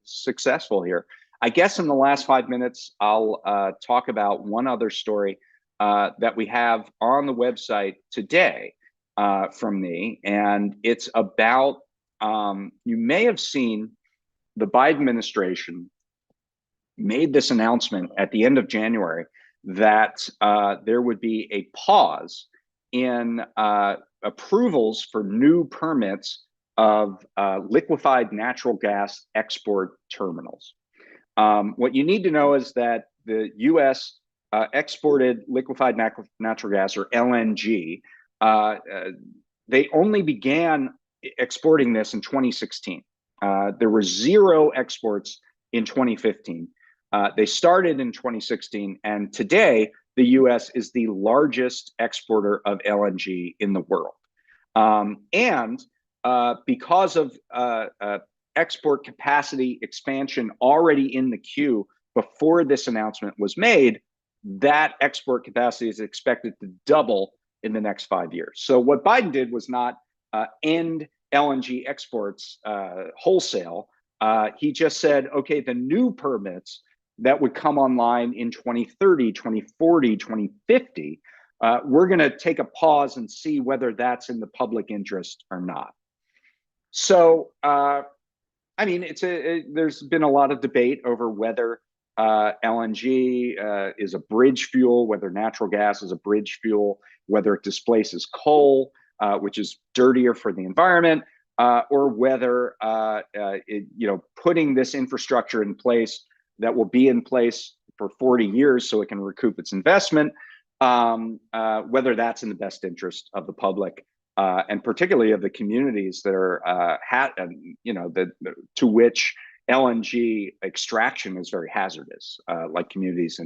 [SPEAKER 1] successful here. I guess in the last 5 minutes, I'll talk about one other story that we have on the website today from me, and it's about, you may have seen the Biden administration made this announcement at the end of January that there would be a pause in approvals for new permits of liquefied natural gas export terminals. What you need to know is that the U.S. Exported liquefied natural gas, or LNG. They only began exporting this in 2016. There were zero exports in 2015. They started in 2016, and today the U.S. is the largest exporter of LNG in the world. Because of export capacity expansion already in the queue before this announcement was made, that export capacity is expected to double in the next 5 years. So what Biden did was not end LNG exports wholesale. He just said, okay, the new permits that would come online in 2030, 2040, 2050, we're going to take a pause and see whether that's in the public interest or not. So, I mean, there's been a lot of debate over whether LNG is a bridge fuel, whether natural gas is a bridge fuel, whether it displaces coal, which is dirtier for the environment, or whether putting this infrastructure in place that will be in place for 40 years so it can recoup its investment, whether that's in the best interest of the public, and particularly of the communities that are to which LNG extraction is very hazardous, like communities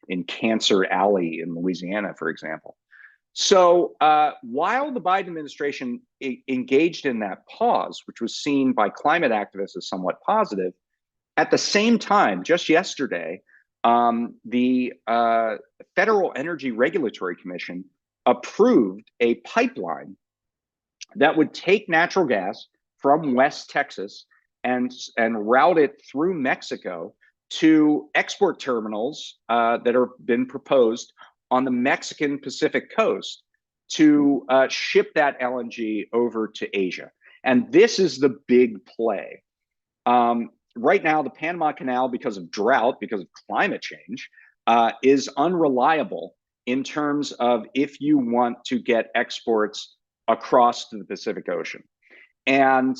[SPEAKER 1] in Cancer Alley in Louisiana, for example. So while the Biden administration engaged in that pause, which was seen by climate activists as somewhat positive, at the same time, just yesterday, the Federal Energy Regulatory Commission approved a pipeline that would take natural gas from West Texas and route it through Mexico to export terminals that have been proposed on the Mexican Pacific coast to ship that LNG over to Asia. And this is the big play. Right now, the Panama Canal, because of drought, because of climate change, is unreliable in terms of if you want to get exports across to the Pacific Ocean. And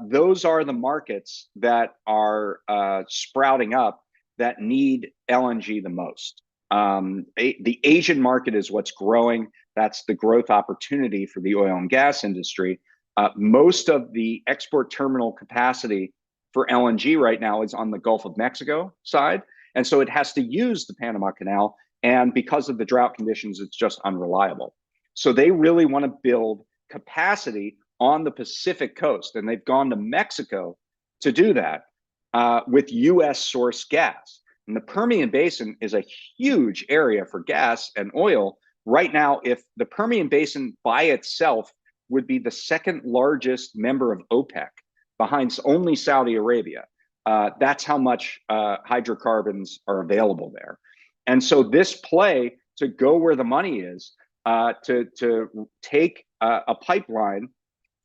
[SPEAKER 1] those are the markets that are sprouting up that need LNG the most. The Asian market is what's growing. That's the growth opportunity for the oil and gas industry. Most of the export terminal capacity for LNG right now is on the Gulf of Mexico side. And so it has to use the Panama Canal. And because of the drought conditions, it's just unreliable. So they really want to build capacity on the Pacific coast. And they've gone to Mexico to do that with US source gas. And the Permian Basin is a huge area for gas and oil. Right now, if the Permian Basin by itself would be the second largest member of OPEC, behind only Saudi Arabia, that's how much hydrocarbons are available there. And so this play to go where the money is, to take a pipeline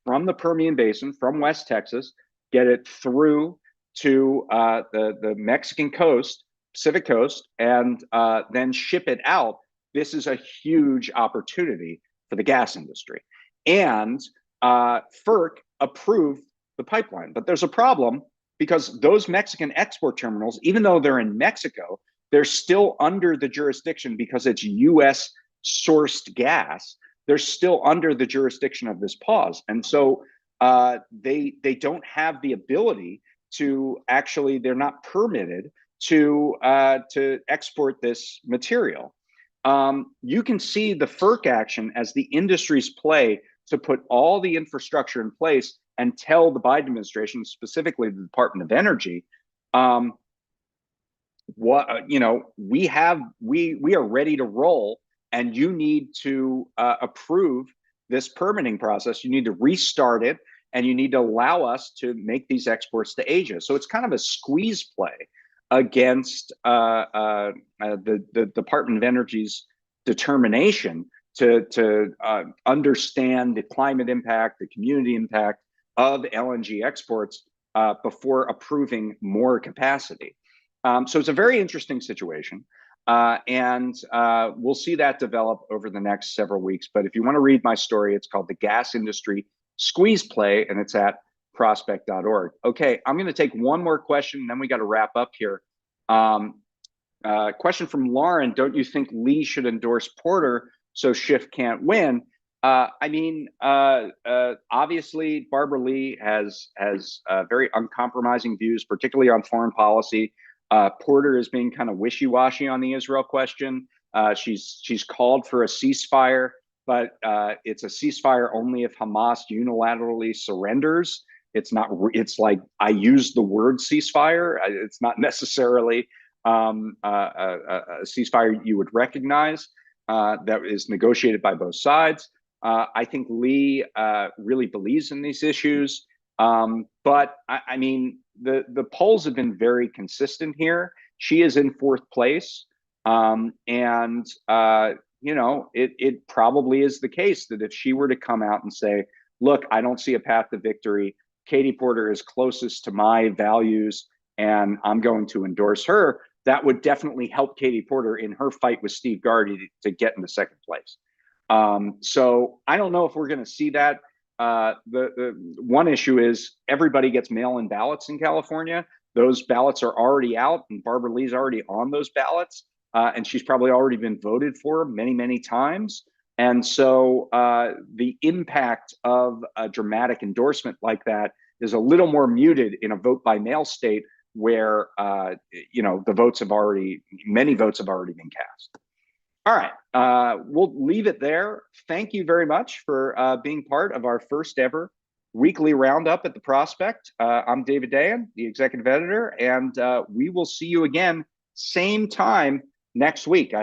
[SPEAKER 1] from the Permian Basin, from West Texas, get it through to the Mexican coast, Pacific coast, and then ship it out. This is a huge opportunity for the gas industry. And FERC approved the pipeline. But there's a problem because those Mexican export terminals, even though they're in Mexico, they're still under the jurisdiction because it's US sourced gas. They're still under the jurisdiction of this pause. And so they don't have the ability to actually, they're not permitted to export this material. You can see the FERC action as the industry's play to put all the infrastructure in place and tell the Biden administration, specifically the Department of Energy, what we are ready to roll, and you need to approve this permitting process. You need to restart it, and you need to allow us to make these exports to Asia. So it's kind of a squeeze play against the Department of Energy's determination to understand the climate impact, the community impact of LNG exports before approving more capacity. So it's a very interesting situation. And we'll see that develop over the next several weeks. But if you want to read my story, it's called The Gas Industry Squeeze Play, and it's at prospect.org. Okay, I'm going to take one more question, and then we got to wrap up here. Question from Lauren: don't you think Lee should endorse Porter so Schiff can't win? Obviously, Barbara Lee has very uncompromising views, particularly on foreign policy. Porter is being kind of wishy-washy on the Israel question. She's called for a ceasefire, but it's a ceasefire only if Hamas unilaterally surrenders. It's not. It's like I use the word ceasefire. It's not necessarily a ceasefire you would recognize that is negotiated by both sides. I think Lee really believes in these issues, but I mean the polls have been very consistent here. She is in fourth place, and it probably is the case that if she were to come out and say, "Look, I don't see a path to victory. Katie Porter is closest to my values, and I'm going to endorse her," that would definitely help Katie Porter in her fight with Steve Gardy to get into second place. So I don't know if we're going to see that. The one issue is everybody gets mail-in ballots in California. Those ballots are already out, and Barbara Lee's already on those ballots, and she's probably already been voted for many, many times. And so the impact of a dramatic endorsement like that is a little more muted in a vote by mail state where the votes have many votes have already been cast. All right, we'll leave it there. Thank you very much for being part of our first ever weekly roundup at the Prospect. I'm David Dayen, the executive editor, and we will see you again same time next week. I hope